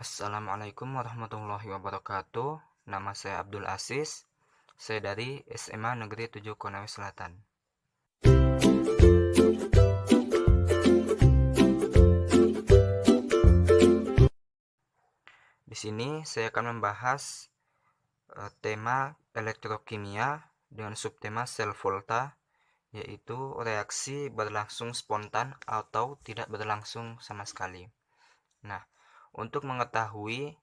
Assalamualaikum warahmatullahi wabarakatuh. Nama saya Abdul Aziz. Saya dari SMA Negeri 7 Konawe Selatan. Di sini saya akan membahas tema elektrokimia dengan subtema sel volta, yaitu reaksi berlangsung spontan atau tidak berlangsung sama sekali. Nah, untuk mengetahui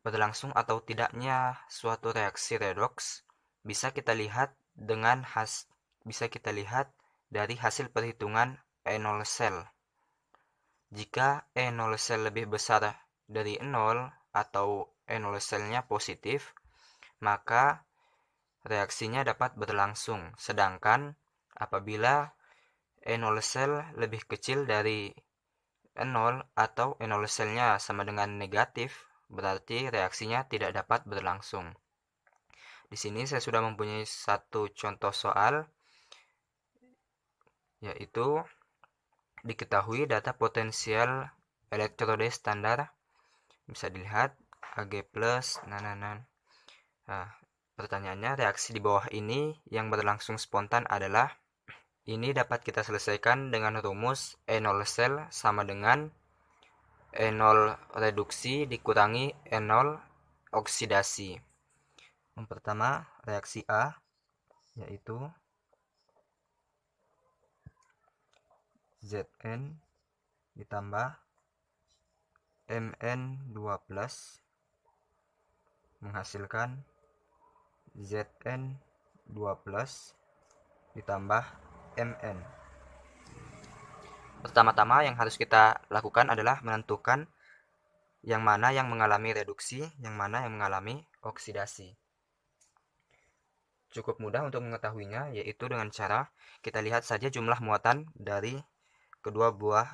berlangsung atau tidaknya suatu reaksi redoks bisa kita lihat dari hasil perhitungan E0 sel. Jika E0 sel lebih besar dari 0 atau E0 selnya positif, maka reaksinya dapat berlangsung. Sedangkan apabila E0 sel lebih kecil dari 0 atau E0 selnya sama dengan negatif, berarti reaksinya tidak dapat berlangsung. Di sini saya sudah mempunyai satu contoh soal, yaitu diketahui data potensial elektrode standar. Bisa dilihat Ag+, Nah, pertanyaannya, reaksi di bawah ini yang berlangsung spontan adalah, ini dapat kita selesaikan dengan rumus E0 sel sama dengan E0 reduksi dikurangi E0 oksidasi. Yang pertama, reaksi A, yaitu Zn ditambah Mn2+ menghasilkan Zn2+ ditambah Mn. Pertama-tama yang harus kita lakukan adalah menentukan yang mana yang mengalami reduksi, yang mana yang mengalami oksidasi. Cukup mudah untuk mengetahuinya, yaitu dengan cara kita lihat saja jumlah muatan dari kedua buah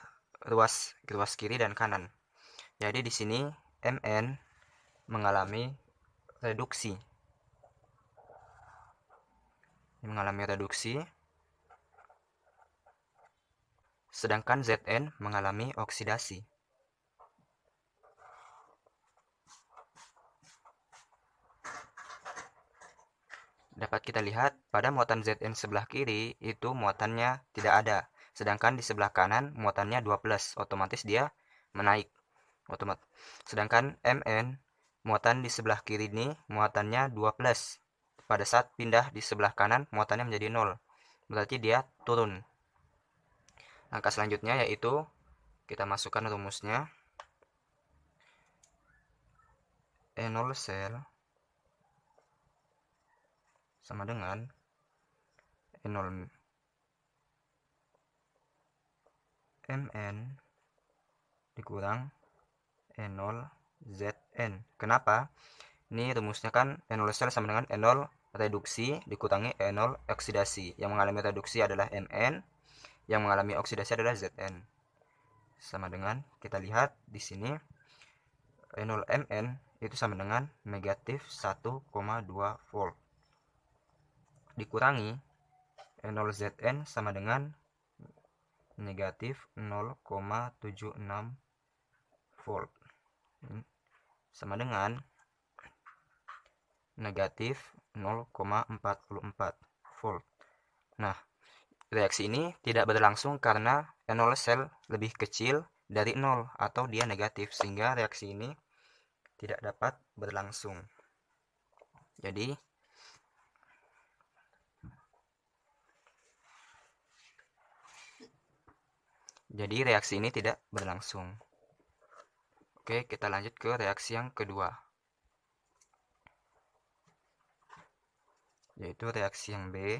ruas kiri dan kanan. Jadi di sini Mn mengalami reduksi. Sedangkan Zn mengalami oksidasi. Dapat kita lihat pada muatan Zn sebelah kiri itu muatannya tidak ada. Sedangkan di sebelah kanan muatannya 2+, otomatis dia menaik. Sedangkan Mn, muatan di sebelah kiri ini muatannya 2+. Pada saat pindah di sebelah kanan muatannya menjadi 0. Berarti dia turun. Langkah selanjutnya yaitu kita masukkan rumusnya. E0 sel sama dengan E0 Mn dikurang E0 Zn. Kenapa? Ini rumusnya kan E0 sel sama dengan E0 reduksi dikurangi E0 oksidasi. Yang mengalami reduksi adalah Mn, yang mengalami oksidasi adalah Zn. Sama dengan, kita lihat di sini E0 Mn itu sama dengan negatif 1,2 volt. Dikurangi E0 Zn sama dengan negatif 0,76 volt. Sama dengan negatif 0,44 volt. Nah, reaksi ini tidak berlangsung karena E0 sel lebih kecil dari 0 atau dia negatif, sehingga reaksi ini tidak dapat berlangsung. Jadi reaksi ini tidak berlangsung. Oke, kita lanjut ke reaksi yang kedua, yaitu reaksi yang B.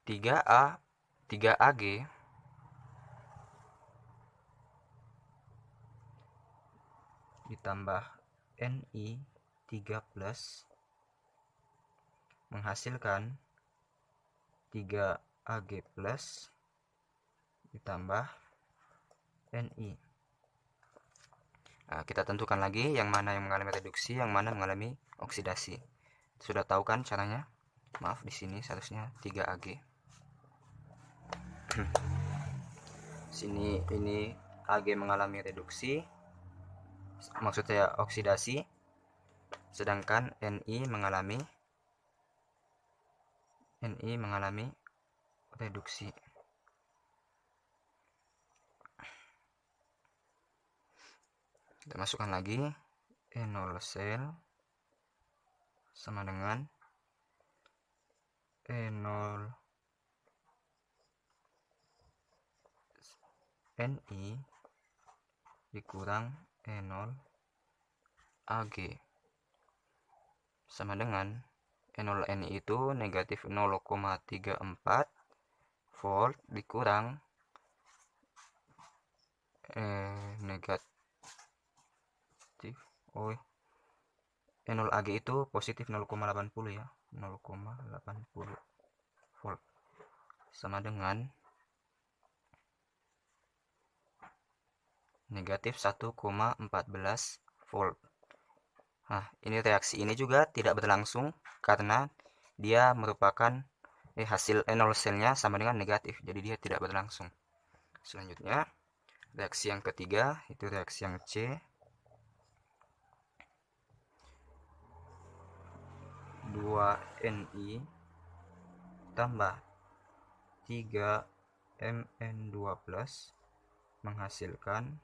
3Ag ditambah Ni3+ menghasilkan 3Ag+ ditambah Ni. Nah, kita tentukan lagi yang mana yang mengalami reduksi, yang mana mengalami oksidasi. Sudah tahu kan caranya? Maaf, di sini seharusnya 3Ag. Sini ini Ag mengalami reduksi, maksudnya oksidasi, sedangkan Ni mengalami reduksi. Kita masukkan lagi E0 sel sama dengan E0 Ni dikurang E0 Ag sama dengan E0 Ni itu negatif 0,34 volt dikurang negatif E0 Ag itu positif 0,80 ya, 0,80 volt sama dengan negatif 1,14 volt. Nah, ini reaksi ini juga tidak berlangsung karena dia merupakan hasil E0 selnya sama dengan negatif, jadi dia tidak berlangsung. Selanjutnya, reaksi yang ketiga itu reaksi yang C. 2Ni tambah 3Mn2+ menghasilkan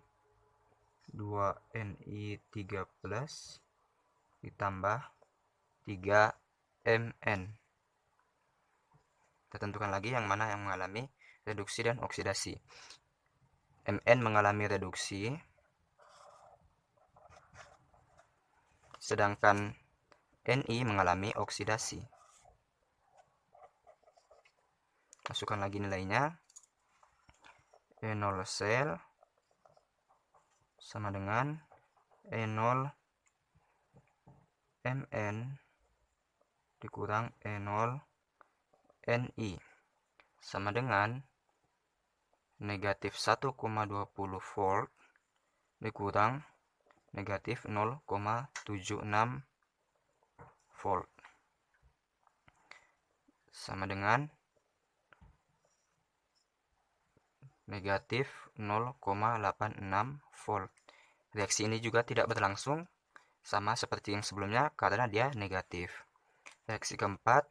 2Ni3+ ditambah 3Mn. Kita tentukan lagi yang mana yang mengalami reduksi dan oksidasi. Mn mengalami reduksi, sedangkan Ni mengalami oksidasi. Masukkan lagi nilainya. E0 sel sama dengan E0 Mn dikurang E0 Ni sama dengan negatif 1,20 volt dikurang negatif 0,76 volt sama dengan negatif 0,86 volt. Reaksi ini juga tidak berlangsung sama seperti yang sebelumnya karena dia negatif. Reaksi keempat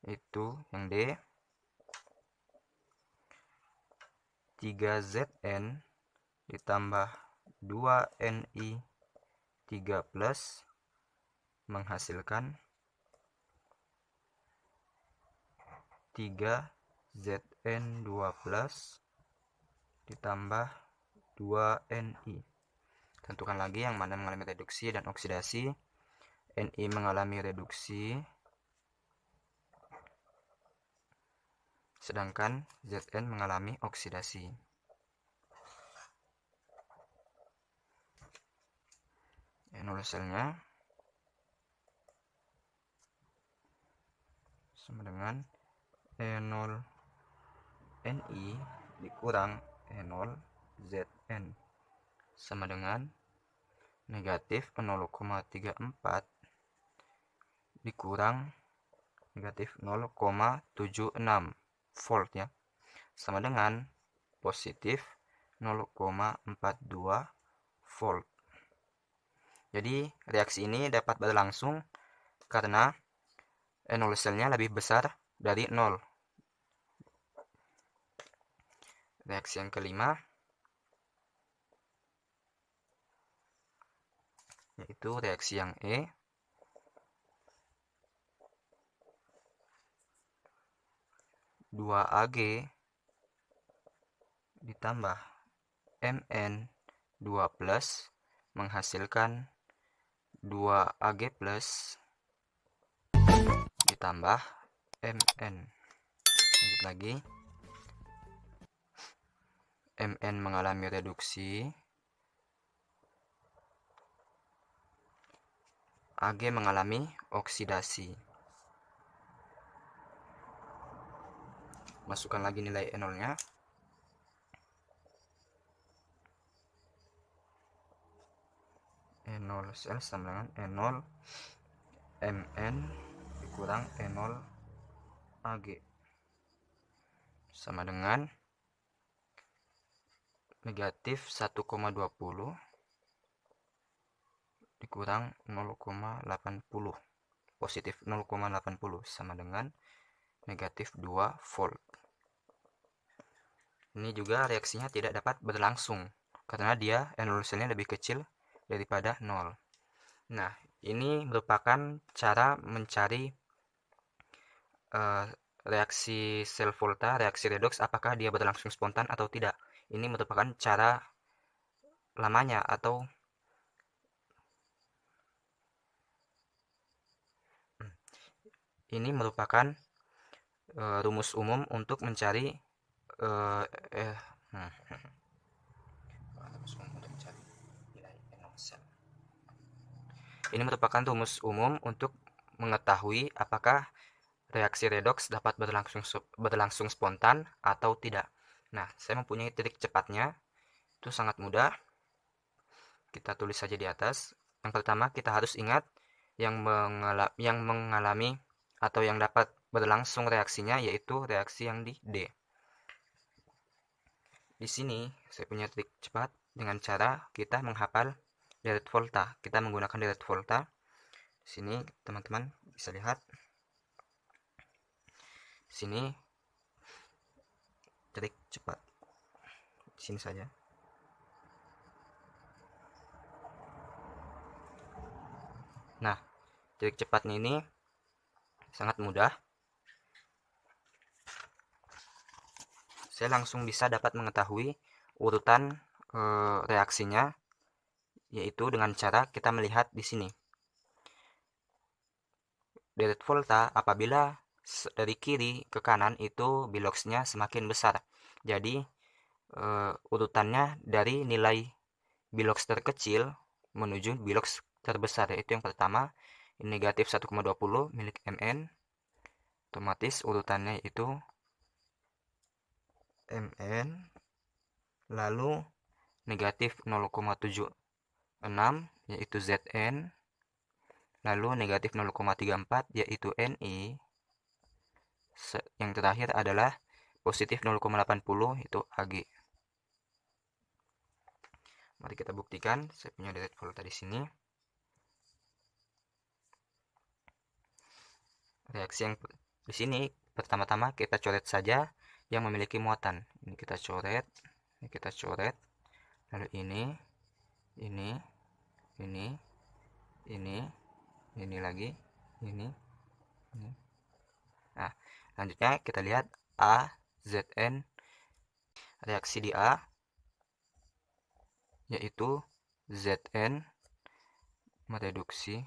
itu yang D, 3Zn ditambah 2Ni3+ menghasilkan 3Zn2+ ditambah 2Ni. Tentukan lagi yang mana mengalami reduksi dan oksidasi. Ni mengalami reduksi, sedangkan Zn mengalami oksidasi. E0 selnya sama dengan E0 Ni dikurang E0 Zn sama dengan negatif 0,34 dikurang negatif 0,76 volt ya, sama dengan positif 0,42 volt. Jadi reaksi ini dapat berlangsung karena E0 selnya lebih besar dari 0. Reaksi yang kelima yaitu reaksi yang E. 2Ag ditambah Mn2+ menghasilkan 2Ag+ ditambah Mn. Lanjut lagi. Mn mengalami reduksi, Ag mengalami oksidasi. Masukkan lagi nilai E0-nya. E0 sel sama dengan E0 Mn dikurang E0 Ag sama dengan negatif 1,20 dikurang 0,80, positif 0,80 sama dengan negatif 2 volt. Ini juga reaksinya tidak dapat berlangsung karena dia N0 selnya lebih kecil daripada 0. Nah, ini merupakan cara mencari reaksi sel volta, reaksi redoks, apakah dia berlangsung spontan atau tidak. Ini merupakan cara lamanya atau ini merupakan rumus umum untuk mencari ini merupakan rumus umum untuk mengetahui apakah reaksi redoks dapat berlangsung spontan atau tidak. Nah, saya mempunyai trik cepatnya. Itu sangat mudah. Kita tulis saja di atas. Yang pertama, kita harus ingat yang mengalami atau yang dapat berlangsung reaksinya yaitu reaksi yang di D. Di sini saya punya trik cepat dengan cara kita menghafal deret volta. Kita menggunakan deret volta. Di sini teman-teman bisa lihat. Di sini trik cepat. Di sini saja. Nah, trik cepatnya ini sangat mudah. Saya langsung bisa dapat mengetahui urutan reaksinya, yaitu dengan cara kita melihat di sini. Deret volta apabila dari kiri ke kanan itu biloxnya semakin besar. Jadi urutannya dari nilai bilox terkecil menuju bilox terbesar, yaitu yang pertama negatif 1,20 milik Mn. Otomatis urutannya itu Mn, lalu negatif 0,76 yaitu Zn, lalu negatif 0,34 yaitu Ni, yang terakhir adalah positif 0,80 itu Ag. Mari kita buktikan. Saya punya deret volta di sini. Reaksi yang di sini pertama-tama kita coret saja yang memiliki muatan. Ini kita coret, lalu ini lagi, ini. Nah, selanjutnya kita lihat A, Zn. Reaksi di A yaitu Zn mereduksi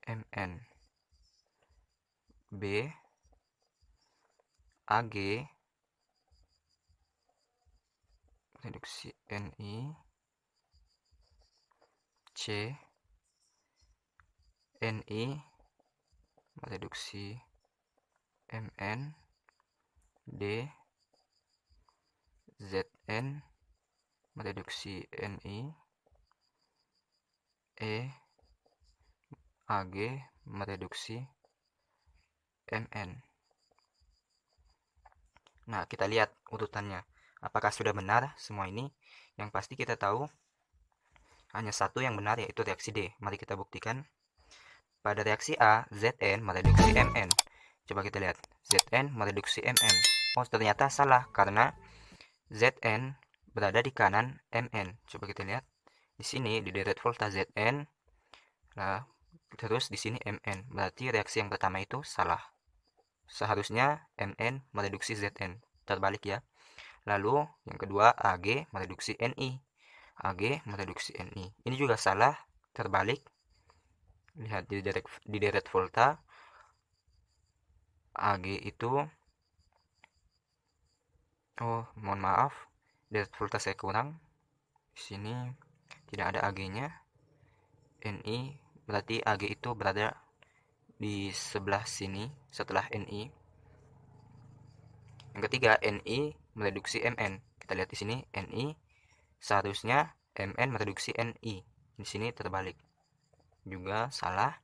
Mn. B, Ag reduksi Ni. C, Ni mereduksi Mn. D, Zn mereduksi Ni. E, Ag mereduksi Mn. Nah, kita lihat urutannya. Apakah sudah benar semua ini? Yang pasti kita tahu hanya satu yang benar, yaitu reaksi D. Mari kita buktikan. Pada reaksi A, Zn mereduksi Mn. Coba kita lihat. Zn mereduksi Mn. Oh, ternyata salah karena Zn berada di kanan Mn. Coba kita lihat. Di sini di deret volta Zn. Nah, terus di sini Mn. Berarti reaksi yang pertama itu salah. Seharusnya Mn mereduksi Zn. Terbalik ya. Lalu yang kedua Ag mereduksi Ni. Ag mereduksi Ni. Ini juga salah, terbalik. Lihat di deret volta Ag itu, oh mohon maaf, deret volta saya kurang. Di sini tidak ada Ag-nya. Ni berarti Ag itu berada di sebelah sini setelah Ni. Yang ketiga Ni mereduksi Mn. Kita lihat di sini Ni, seharusnya Mn mereduksi Ni. Di sini terbalik. Juga salah.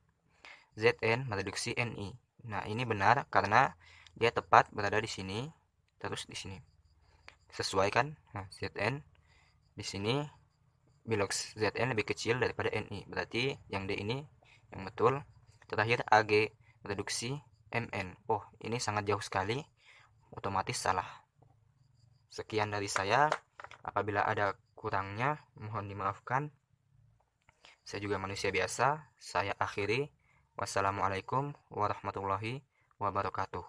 Zn mereduksi Ni. Nah, ini benar karena dia tepat berada di sini, terus di sini. Sesuai kan? Nah, Zn Di sini bilog Zn lebih kecil daripada Ni, berarti yang D ini yang betul. Terakhir Ag reduksi Mn. Oh, ini sangat jauh sekali, otomatis salah. Sekian dari saya. Apabila ada kurangnya, mohon dimaafkan. Saya juga manusia biasa. Saya akhiri. Wassalamualaikum warahmatullahi wabarakatuh.